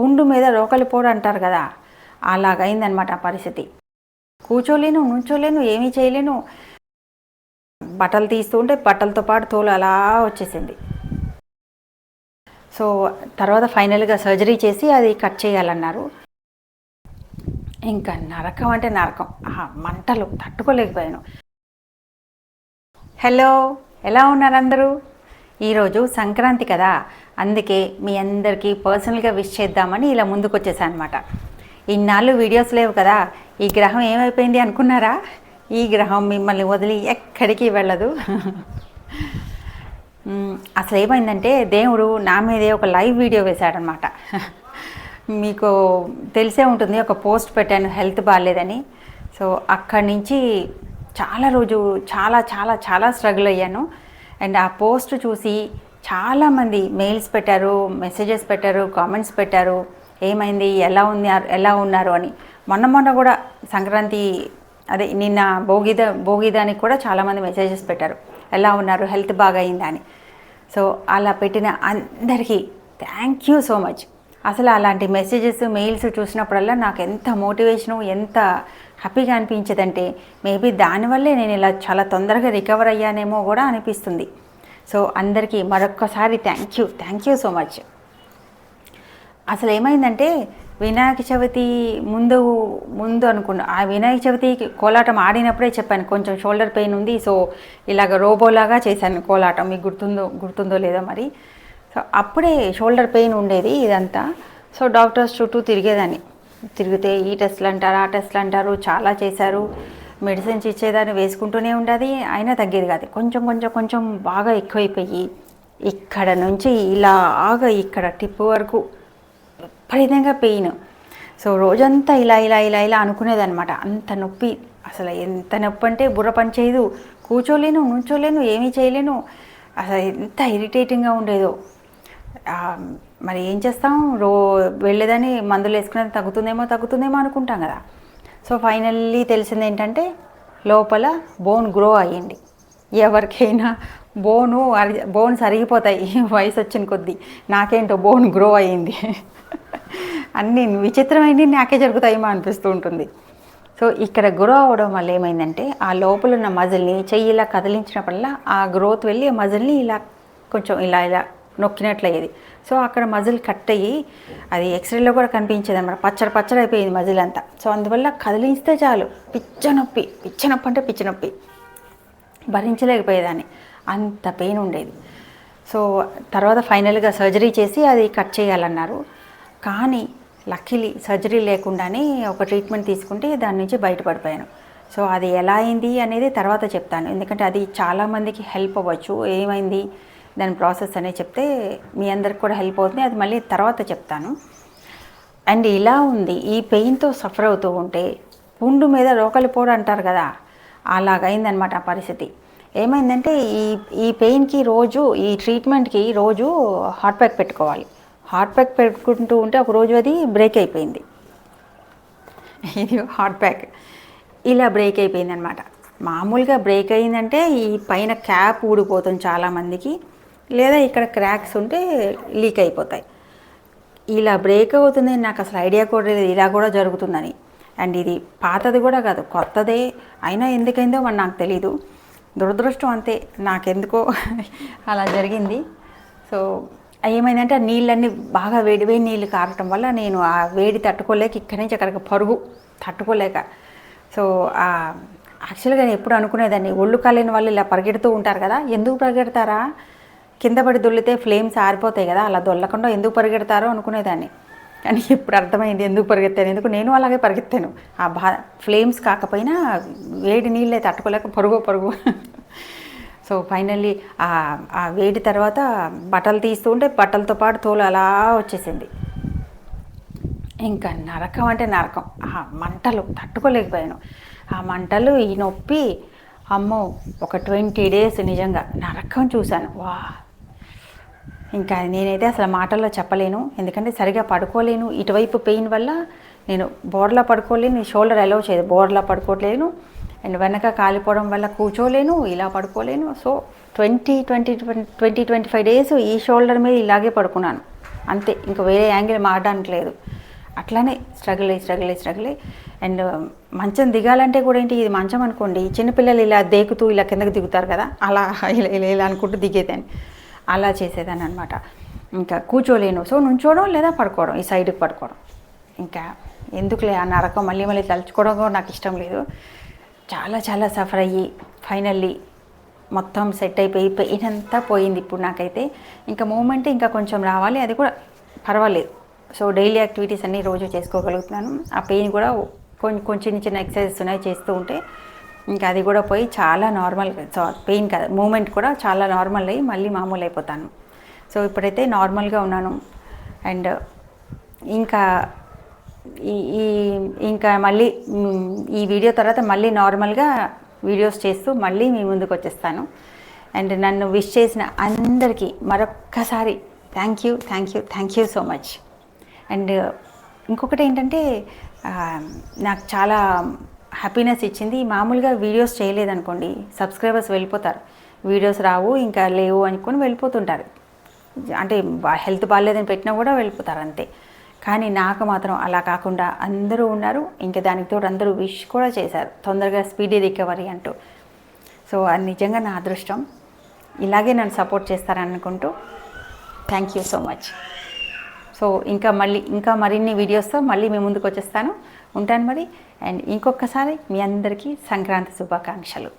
పుండు మీద రోకలి పోడు అంటారు కదా, అలాగైందనమాట ఆ పరిస్థితి. కూర్చోలేను, నుంచోలేను, ఏమీ చేయలేను. బట్టలు తీస్తూ ఉంటే బట్టలతో పాటు తోలు అలా వచ్చేసింది. సో తర్వాత ఫైనల్గా సర్జరీ చేసి అది కట్ చేయాలన్నారు. ఇంకా నరకం అంటే నరకం, మంటలు తట్టుకోలేకపోయాను. హలో, ఎలా ఉన్నారు అందరూ? ఈరోజు సంక్రాంతి కదా, అందుకే మీ అందరికీ పర్సనల్గా విష్ చేద్దామని ఇలా ముందుకు వచ్చేసాను అనమాట. ఇన్నాళ్ళు వీడియోస్ లేవు కదా, ఈ గ్రహం ఏమైపోయింది అనుకున్నారా? ఈ గ్రహం మిమ్మల్ని వదిలి ఎక్కడికి వెళ్ళదు. అసలు ఏమైందంటే దేవుడు నా మీదే ఒక లైవ్ వీడియో వేశాడనమాట. మీకు తెలిసే ఉంటుంది, ఒక పోస్ట్ పెట్టాను హెల్త్ బాగాలేదని. సో అక్కడి నుంచి చాలా స్ట్రగుల్ అయ్యాను. అండ్ ఆ పోస్ట్ చూసి చాలామంది మెయిల్స్ పెట్టారు, మెసేజెస్ పెట్టారు, కామెంట్స్ పెట్టారు, ఏమైంది, ఎలా ఉన్నారు అని. మొన్న కూడా సంక్రాంతి అదే నిన్న భోగిదానికి కూడా చాలామంది మెసేజెస్ పెట్టారు, ఎలా ఉన్నారు, హెల్త్ బాగా అయిందా అని. సో అలా పెట్టిన అందరికీ థ్యాంక్ యూ సో మచ్. అసలు అలాంటి మెసేజెస్ మెయిల్స్ చూసినప్పుడల్లా నాకు ఎంత మోటివేషను, ఎంత హ్యాపీగా అనిపించేదంటే మేబీ దానివల్లే నేను ఇలా చాలా తొందరగా రికవర్ అయ్యానేమో కూడా అనిపిస్తుంది. సో అందరికీ మరొక్కసారి థ్యాంక్ యూ సో మచ్. అసలు ఏమైందంటే వినాయక చవితి ముందు అనుకున్నా, ఆ వినాయక చవితికి కోలాటం ఆడినప్పుడే చెప్పాను కొంచెం షోల్డర్ పెయిన్ ఉంది. సో ఇలాగ రోబోలాగా చేశాను కోలాటం, మీకు గుర్తుందో లేదో మరి. సో అప్పుడే షోల్డర్ పెయిన్ ఉండేది ఇదంతా. సో డాక్టర్స్ చుట్టూ తిరిగితే ఈ టెస్ట్లు అంటారు, ఆ టెస్ట్లు అంటారు, చాలా చేశారు. మెడిసిన్స్ ఇచ్చేదాన్ని వేసుకుంటూనే ఉండేది, అయినా తగ్గేది కాదు. కొంచెం బాగా ఎక్కువైపోయి ఇక్కడ నుంచి ఇలాగా ఇక్కడ టిప్ వరకు విపరీతంగా పెయిన్. సో రోజంతా ఇలా అనుకునేదన్నమాట. అంత నొప్పి, అసలు ఎంత నొప్పి అంటే బుర్ర పని చేయదు, కూర్చోలేను, నుంచోలేను, ఏమీ చేయలేను. అసలు ఎంత ఇరిటేటింగ్గా ఉండేదో. మరి ఏం చేస్తాం, వెళ్ళేదని మందులు వేసుకునేది తగ్గుతుందేమో అనుకుంటాం కదా. సో ఫైనల్లీ తెలిసింది ఏంటంటే లోపల బోన్ గ్రో అయ్యింది. ఎవరికైనా బోన్స్ అరిగిపోతాయి వయసు వచ్చిన కొద్దీ, నాకేంటో బోన్ గ్రో అయ్యింది. అన్నీ విచిత్రమైనవి నాకే జరుగుతాయేమో అనిపిస్తూ ఉంటుంది. సో ఇక్కడ గ్రో అవ్వడం వల్ల ఏమైందంటే ఆ లోపల ఉన్న మజిల్ని చెయ్యి ఇలా కదిలించినప్పుడల్లా ఆ గ్రోత్ వెళ్ళి ఆ మజిల్ని ఇలా కొంచెం ఇలా నొక్కినట్లయ్యేది. సో అక్కడ మజిల్ కట్ అయ్యి అది ఎక్స్రేలో కూడా కనిపించేది అన్నమాట, పచ్చడి అయిపోయింది మజిల్ అంతా. సో అందువల్ల కదిలిస్తే చాలు పిచ్చ నొప్పి అంటే పిచ్చి నొప్పి, భరించలేకపోయేదాన్ని, అంత పెయిన్ ఉండేది. సో తర్వాత ఫైనల్గా సర్జరీ చేసి అది కట్ చేయాలన్నారు. కానీ లక్కీలీ సర్జరీ లేకుండానే ఒక ట్రీట్మెంట్ తీసుకుంటే దాని నుంచి బయటపడిపోయాను. సో అది ఎలా అయింది అనేది తర్వాత చెప్తాను, ఎందుకంటే అది చాలామందికి హెల్ప్ అవ్వచ్చు. ఏమైంది దాని ప్రాసెస్ అనేది చెప్తే మీ అందరికి కూడా హెల్ప్ అవుతుంది, అది మళ్ళీ తర్వాత చెప్తాను. అండ్ ఇలా ఉంది, ఈ పెయిన్తో సఫర్ అవుతూ ఉంటే పుండు మీద రోకలి పోడు అంటారు కదా, అలాగైందనమాట ఆ పరిస్థితి. ఏమైందంటే ఈ పెయిన్కి ఈ ట్రీట్మెంట్కి రోజు హాట్ ప్యాక్ పెట్టుకోవాలి. హాట్ ప్యాక్ పెట్టుకుంటూ ఉంటే ఒక రోజు అది బ్రేక్ అయిపోయింది. ఇది హాట్ ప్యాక్ ఇలా బ్రేక్ అయిపోయింది అనమాట. మామూలుగా బ్రేక్ అయిందంటే ఈ పైన క్యాప్ ఊడిపోతుంది చాలామందికి, లేదా ఇక్కడ క్రాక్స్ ఉంటే లీక్ అయిపోతాయి. ఇలా బ్రేక్ అవుతుంది, నాకు అసలు ఐడియా కూడా లేదు ఇలా కూడా జరుగుతుందని. అండ్ ఇది పాతది కూడా కాదు, కొత్తదే, అయినా ఎందుకైందో మరి నాకు తెలీదు. దురదృష్టం అంతే, నాకెందుకో అలా జరిగింది. సో ఏమైందంటే ఆ నీళ్ళన్నీ బాగా వేడి నీళ్ళు కారటం వల్ల నేను ఆ వేడి తట్టుకోలేక ఇక్కడి నుంచి అక్కడికి పరుగు తట్టుకోలేక. సో యాక్చువల్గా నేను ఎప్పుడు అనుకునేదాన్ని, ఒళ్ళు కాలేని వాళ్ళు ఇలా పరిగెడుతూ ఉంటారు కదా, ఎందుకు పరిగెడతారా, కింద పడి దొల్లితే ఫ్లేమ్స్ ఆరిపోతాయి కదా, అలా దొల్లకుండా ఎందుకు పరిగెడతారో అనుకునేదాన్ని. కానీ ఇప్పుడు అర్థమైంది ఎందుకు పరిగెత్తాను, ఎందుకు నేను అలాగే పరిగెత్తాను. ఫ్లేమ్స్ కాకపోయినా వేడి నీళ్ళే తట్టుకోలేక పరుగు. సో ఫైనల్లీ ఆ వేడి తర్వాత బట్టలు తీస్తూ ఉంటే బట్టలతో పాటు తోలు అలా వచ్చేసింది. ఇంకా నరకం అంటే నరకం, మంటలు తట్టుకోలేకపోయాను. ఆ మంటలు, ఈ నొప్పి, అమ్మో ఒక 20 days నిజంగా నరకం చూశాను. వా, ఇంకా నేనైతే అసలు మాటల్లో చెప్పలేను, ఎందుకంటే సరిగా పడుకోలేను. ఇటువైపు పెయిన్ వల్ల నేను బోర్లా పడుకోలేను, షోల్డర్ అలౌ చేయదు, బోర్లా పడుకోలేను. అండ్ వెనక కాలిపోవడం వల్ల కూర్చోలేను, ఇలా పడుకోలేను. సో 20-25 days ఈ షోల్డర్ మీద ఇలాగే పడుకున్నాను. అంతే, ఇంకా వేరే యాంగిల్ మారడానికి లేదు. అట్లానే స్ట్రగుల్ అండ్ మంచం దిగాలంటే కూడా ఏంటి, ఇది మంచం అనుకోండి, చిన్నపిల్లలు ఇలా దేకుతూ ఇలా కిందకి దిగుతారు కదా, అలా ఇలా అనుకుంటూ దిగేదాన్ని, అలా చేసేదాన్ని అనమాట. ఇంకా కూర్చోలేను, సో నుంచోవడం లేదా పడుకోవడం, ఈ సైడ్కి పడుకోవడం. ఇంకా ఎందుకులే ఆ నరకం మళ్ళీ తలుచుకోవడం కూడా నాకు ఇష్టం లేదు. చాలా సఫర్ అయ్యి ఫైనల్లీ మొత్తం సెట్ అయిపోయి పెయిన్ అంతా పోయింది ఇప్పుడు నాకైతే. ఇంకా మూమెంట్ ఇంకా కొంచెం రావాలి, అది కూడా పర్వాలేదు. సో డైలీ యాక్టివిటీస్ అన్నీ రోజు చేసుకోగలుగుతున్నాను. ఆ పెయిన్ కూడా కొంచెం చిన్న ఎక్సర్సైజెస్ ఉన్నాయి, చేస్తూ ఉంటే ఇంకా అది కూడా పోయి చాలా నార్మల్, పెయిన్ కాదు మూమెంట్ కూడా చాలా నార్మల్ అయ్యి మళ్ళీ మామూలు అయిపోతాను. సో ఇప్పుడైతే నార్మల్గా ఉన్నాను. అండ్ ఇంకా మళ్ళీ ఈ వీడియో తర్వాత మళ్ళీ నార్మల్గా వీడియోస్ చేస్తూ మళ్ళీ మీ ముందుకు వచ్చేస్తాను. అండ్ నన్ను విష్ చేసిన అందరికీ మరొక్కసారి thank you so much. And ఇంకొకటి ఏంటంటే నాకు చాలా హ్యాపీనెస్ ఇచ్చింది. మామూలుగా వీడియోస్ చేయలేదనుకోండి, సబ్స్క్రైబర్స్ వెళ్ళిపోతారు, వీడియోస్ రావు ఇంకా లేవు అనుకొని వెళ్ళిపోతుంటారు. అంటే హెల్త్ బాగాలేదని పెట్టినా కూడా వెళ్ళిపోతారు అంతే. కానీ నాకు మాత్రం అలా కాకుండా అందరూ ఉన్నారు. ఇంకా దానికి తోడు అందరూ విష్ కూడా చేశారు, తొందరగా స్పీడీ రికవరీ అంటూ. సో అది నిజంగా నా అదృష్టం. ఇలాగే నన్ను సపోర్ట్ చేస్తారని అనుకుంటూ thank you so much. So ఇంకా మరిన్ని వీడియోస్తో మళ్ళీ మీ ముందుకు వచ్చేస్తాను. ఉంటాను మరి. అండ్ ఇంకొకసారి మీ అందరికీ సంక్రాంతి శుభాకాంక్షలు.